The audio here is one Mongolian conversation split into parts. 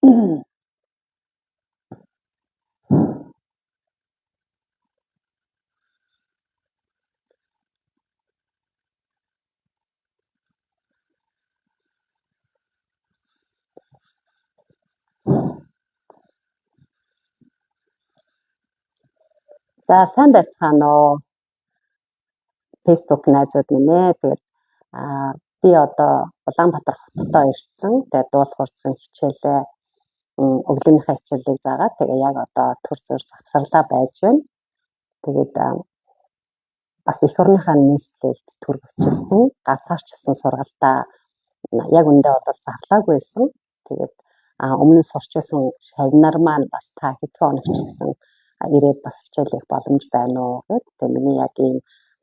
За сайн байцгаана уу. Facebook найзууд минь ээ. Тэгээд би одоо Улаанбаатар хотод ирсэн. Тэгээд дуулуурсан хичээлээ өглөөнийхөө хичээлийг заагаад тэгээ яг одоо төр зур завсарлаа байж байна. Тэгээд бас эх орныхаа нийслэлд төр өчсөн ганцаарчсан сургалтаа яг үндэ бол зарлаагүй байсан. Тэгээд өмнө сурч байсан шавнар маань бас та хэдхэн хоног ч гэсэн ирээд бас хичээлэх боломж байна уу гэдэг. Тэгээд миний яг ийм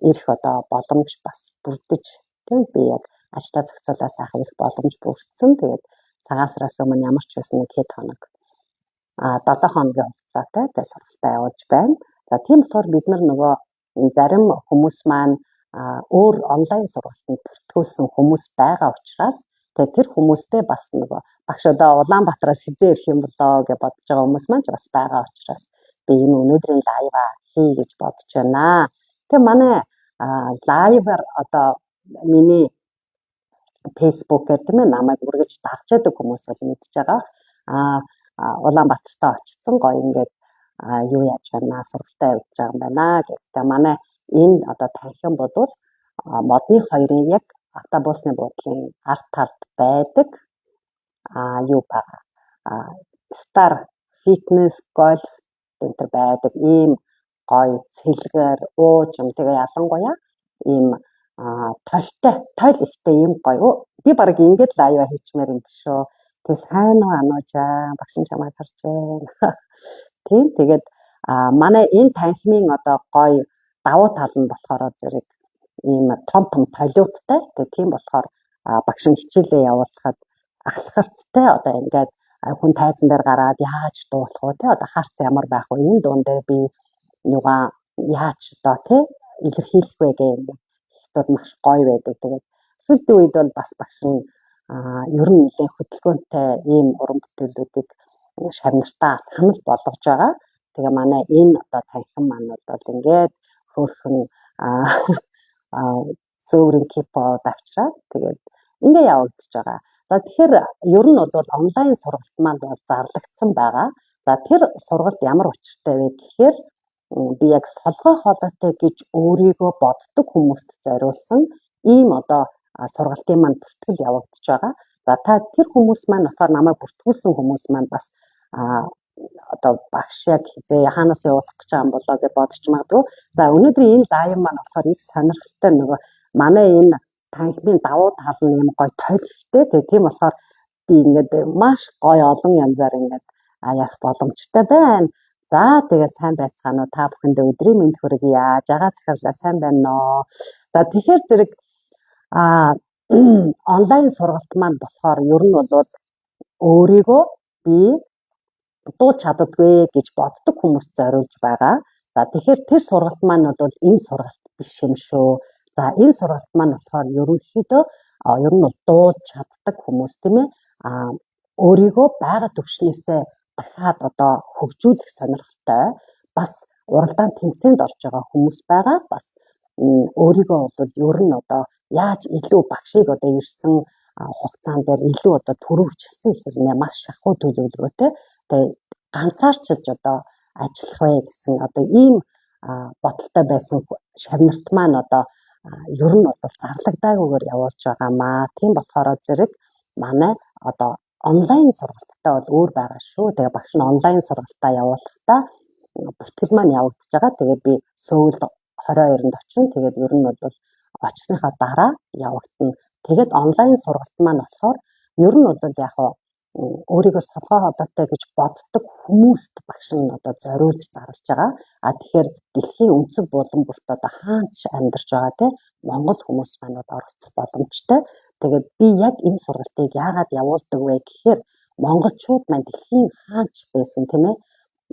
ирэх одоо боломж бас бүрдэж тийм би яг ажлаа зохицуулаад сайхан ирэх боломж бүрдсэн. Тэгээд цагаан сараас өмнө ямар ч байсан нэг хэд хоног 7 хоногийн хугацаатай тэгээд сургалтаа явуулж байна. За тийм болохоор бид нар нөгөө зарим хүмүүс маань өөр онлайн сургалтанд бүртгүүлсэн хүмүүс байгаа учраас тэгээд тэр хүмүүстэй бас нөгөө багш одоо Улаанбаатараас хизээ ирэх юм болоо гэж бодож байгаа хүмүүс маань бас байгаа учраас би энэ өнөөдрийн лайва хий гэж бодож байна. Тэгээ манай лайваар одоо миний Facebook-ээр тийм ээ намайг үргэлж дагж яадаг хүмүүс бол мэдж байгаа. Улаанбаатартаа очсон гоё ингээд юу яаж байна сургалтаа явуулж байгаа юм байна гэдэг. Манай энэ одоо танхим бодвол модны хоёрын яг автобусны буудлын ард талд байдаг юу байгаа. Star Fitness Golf энэ байдаг ийм гоё цэлгэр уужим тэгээ ялангуяа ийм тойл ихтэй ийм гоё. Би баг ингээд лайва хийчмээр юм шүү. Тэг сайн уу ануужаа багш чамайг харж байна. Тийм тэгээд манай энэ танхимын одоо гоё давуу тал нь болохоор зэрэг ийм том толиоттай. Тэгээд тийм болохоор багш хичээлээ явуулахад ахлахттай одоо ингээд хүн тайзан дээр гараад яаж дуулах вэ те одоо харц ямар байх вэ энэ дуун дээр би юугаа яаж одоо те илэрхийлэх вэ гэх юм ихтүүд маш гоё байдаг. Тэгээд сүүлийн үед бол бас багш нь ер нь нэлээд хөдөлгөөнтэй ийм уран бүтээлүүдийг шавнартаа санал болгож байгаа. Тэгээ манай энэ одоо танхим маань бол ингээд хөөрхөн зөөврийн кипо давчраад тэгээд ингээ явагдаж байгаа. За тэгэхээр ер нь бол онлайн сургалт маань бол зарлагдсан байгаа. За тэр сургалт ямар учиртай вэ гэхээр би яг солгой хоолойтой гэж өөрийгөө боддог хүмүүст зориулсан ийм одоо сургалтын маань бүртгэл явагдаж байгаа. За та тэр хүмүүс маань болохоор намайг бүртгүүлсэн хүмүүс маань бас одоо багш яг хизээ хаанаас явуулах гэж байгаа юм болоо гэж бодож магадгүй. За өнөөдрийн энэ лайв маань болохоор их сонирхолтой нөгөө манай энэ танхимын давуу тал нь юм гоё тойлхтой. Тийм болохоор би ингээд маш гоё олон янзаар ингээд ярих боломжтой байна. За тэгээд сайн байцгаана уу та бүхэндээ өдрийн мэнд хүргье. Жагаа захирлаа сайн байна уу. За тэгэхээр зэрэг онлайн сургалт маань болохоор ер нь бол өөрийгөө би дуу чаддаггүй гэж боддог хүмүүст зориулж байгаа. За тэгэхээр тэр сургалт маань бол энэ сургалт биш юм шүү. За энэ сургалт маань болохоор ерөнхийдөө ер нь бол дуу чаддаг хүмүүс тийм ээ өөрийгөө байгаа төвшнээсээ дахиад одоо хөгжүүлэх сонирхолтой бас уралдаан тэмцээнд орж байгаа хүмүүс байгаа. Бас өөрийгөө бол ер нь одоо яаж илүү багшийг одоо ирсэн хугацаан дээр илүү одоо төрөвчлсөн хэрнээ маш шахуу төлөвлөгөөтэй тэгээ ганцаарчилж одоо ажиллах вэ гэсэн одоо ийм бодолтой байсан шавнарт маань одоо ер нь бол зарлагдаагүйгээр явуулж байгаамаа. Тийм болохоор зэрэг манай одоо онлайн сургалттай бол өөр байгаа шүү. Тэгээ багш нь онлайн сургалтаа явуулахдаа бүртгэл маань явагдаж байгаа. Тэгээд би сүүлд 22-нд очино. Тэгээд ер нь бол очсныхаа дараа явагдана. Тэгээд онлайн сургалт маань болохоор ер нь бол яг өөрийгөө солгой хоолойтой гэж боддог хүмүүст багш нь одоо зориулж зарлж байгаа. Тэгэхээр дэлхийн өнцөг булан бүрт одоо хаач амьдарч байгаа те Монгол хүмүүс маань оролцох боломжтой. Тэгээд би яг энэ сургалтыг яагаад явуулдаг вэ гэхээр монголчууд маань дэлхийн хаач байсан тийм ээ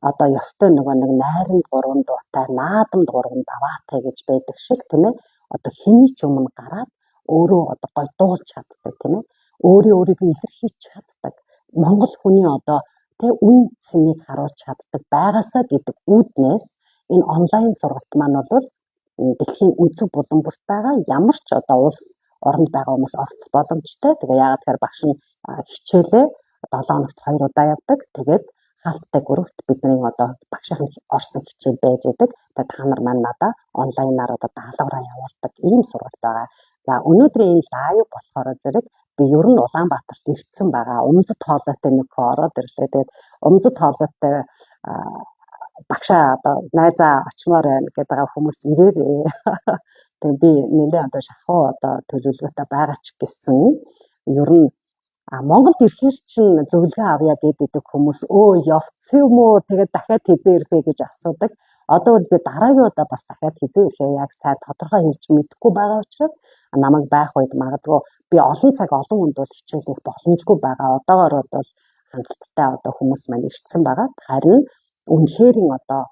одоо ёстой нэг найранд гурван дуутай наадамд гурван даваатай гэж байдаг шиг тийм ээ одоо хэний ч өмнө гараад өөрөө одоо гой дуулж чаддаг тийм ээ өөрийгөө илэрхийлж чаддаг. Монгол хүний одоо тэ үн цэнийг харуулж чаддаг байгаасаа гэдэг үүднээс энэ онлайн сургалт маань бол дэлхийн өнцөг булан бүрт байгаа ямар ч одоо улс оронд байгаа хүмүүс орцох боломжтой. Тэгээ яагаад тэгэхээр багш нь хичээлээ 7 хоногт 2 удаа явдаг. Тэгээд хаалттай группт бидний одоо багшийн орсон хичээл байж байдаг. Тэгээд та нар маань надаа онлайнаар одоо даалгавраа явуулдаг ийм сургалт байгаа. За өнөөдрийн энэ лайв болохоор зэрэг би ер нь Улаанбаатарт ирсэн байгаа. Умзад хоолойтой нөхөө ороод ирлээ. Тэгээд умзад хоолойтой багшаа одоо найзаа очмоор байна гэдэг хүмүүс ирээрээ. Тэгээд би нэлээд одоо шахуу одоо төлөвлөгөөтэй байгаа ч гэсэн ер нь Монголд ирэхээр чинь зөвлөгөө авъя гэдэг хүмүүс явцсан юм уу? Тэгээд дахиад хизээ ирэх вэ гэж асуудаг. Одоо бол би дараагийн удаа бас дахиад хизээ ирэхээ яг сайн тодорхой хэлж мэдэхгүй байгаа учраас намайг байх үед магадгүй би олон цаг олон хүнд бол хичээл хийх боломжгүй байгаа. Одоогоор бол хангалттай одоо хүмүүс маань ирсэн байгаа. Харин үнэхээр одоо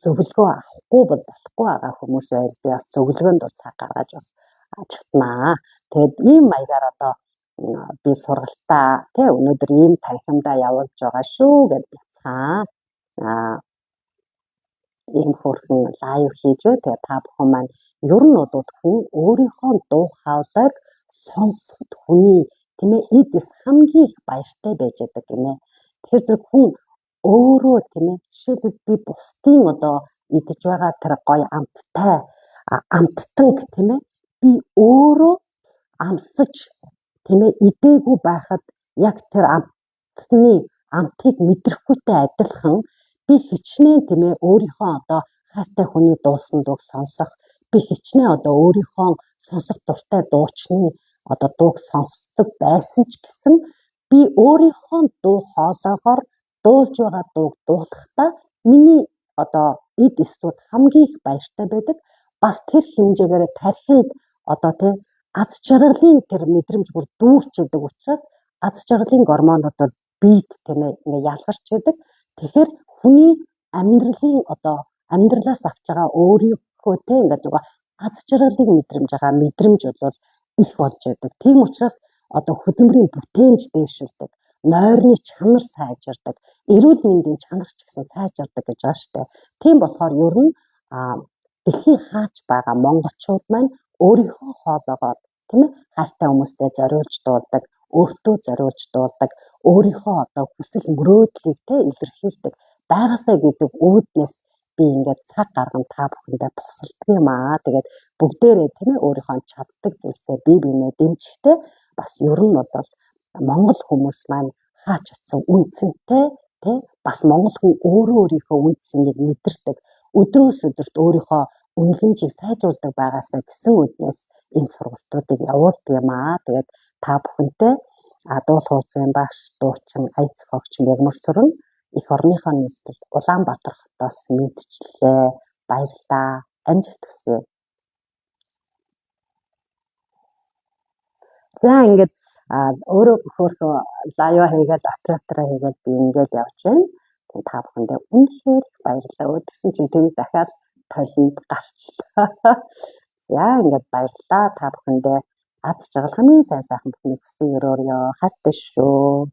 зөвлөгөө авахгүй бол болохгүй байгаа хүмүүс байл би бас зөвлөгөөнд бол цаг гаргаж бас чаднаа. Тэгээд ийм маягаар одоо би сургалтаа тий өнөөдөр ийм танхимдаа явуулж байгаа шүү гэж бяцхан ийм хөрхөн лайв хийжээ. Тэгээ та бүхэн маань ер нь бол хүн өөрийнхөө дуу хоолойг сонсоход хүний тийм ээ эдс хамгийн их баяртай байж байгаа гинэ. Тэгэхээр зэрэг хүн өөрөө тийм ээ жишээлбэл би бусдын одоо идэж байгаа тэр гоё амттай амттанг тийм ээ би өөрөө амсаж тийм ээ идээгүй байхад яг тэр амтыг мэдрэхгүйтэй адилхан би хичнээн тийм ээ өөрийнхөө одоо хайртай хүний дуусан дууг сонсох би хичнээн одоо өөрийнхөө сонсох дуртай дуучны одоо дууг сонсдог байсан ч гэсэн би өөрийнхөө дуу хоолойгоор дуулж байгаа дууг дуулахдаа миний одоо эд эсрэг хамгийн их баяртай байдаг. Бас тэр хэмжээгээр тархинд одоо тий аз жаргалын тэр мэдрэмж бүр дүүрч идэг учраас аз жаргалын гормонууд бол бийд тийм ээ ингээ ялгарч идэг. Тэгэхээр хүний амьдралын одоо амьдралаас авч байгаа өөрийнхөө тийм ингээд нөгөө аз жаргалыг мэдрэмж байгаа мэдрэмж бол их болж идэг. Тийм учраас одоо хөдөлмөрийн бүтээмж дээшилдэг, нойрны чанар сайжирдаг, эрүүл мэндийн чанар ч гэсэн сайжирдаг гэж байгаа шүү дээ. Тийм болохоор ер нь дэлхийн хаач байгаа монголчууд маань өөрийнхөө хоолоогоор тийм ээ хайртай хүмүүстэй зориулж дуулдаг, өөртөө зориулж дуулдаг, өөрийнхөө одоо хүсэл мөрөөдлийг тэ илэрхийлдэг байгаасаа гэдэг үүднээс би ингээд цаг гарган та бүхэндээ тусалдаг юм аа. Тэгээд бүгдээрээ тийм ээ өөрийнхөө чаддаг зүйлсээ бие биенээ дэмжихтэй бас ер нь бол монгол хүмүүс маань хаач утсан үнцэнтэй тий бас монгол хүн өөрөө өөрийнхөө үнцнийг мэдэрдэг. Өдрөөс өдөрт өөрийнхөө үнэлэмжийг сайжруулдаг байгаасаа гэсэн үднээс энэ сургалтуудыг явуулдаг юм аа. Тэгээд та бүхэнтэй дуул хуучин багш, дуучин, аяц хогч Мягмар Сүрэн их орныхоо нийслэл Улаанбаатар хотоос мэдчлээ. Баярлалаа. Амжилт хүсье. За ингээд өөрөө хөөрхөн лайв хийгээд оператораа хийгээд би ингээд явж байна. Та бүхэндээ үнэхээр баярлалаа. Тэгсэн чинь тэр дахиад толинд гарчлаа. За ингээд баярлалаа. Та бүхэндээ аз жаргал хамгийн сайн сайхан бүхнийг хүсэн өрөөрөө хайртай шүү.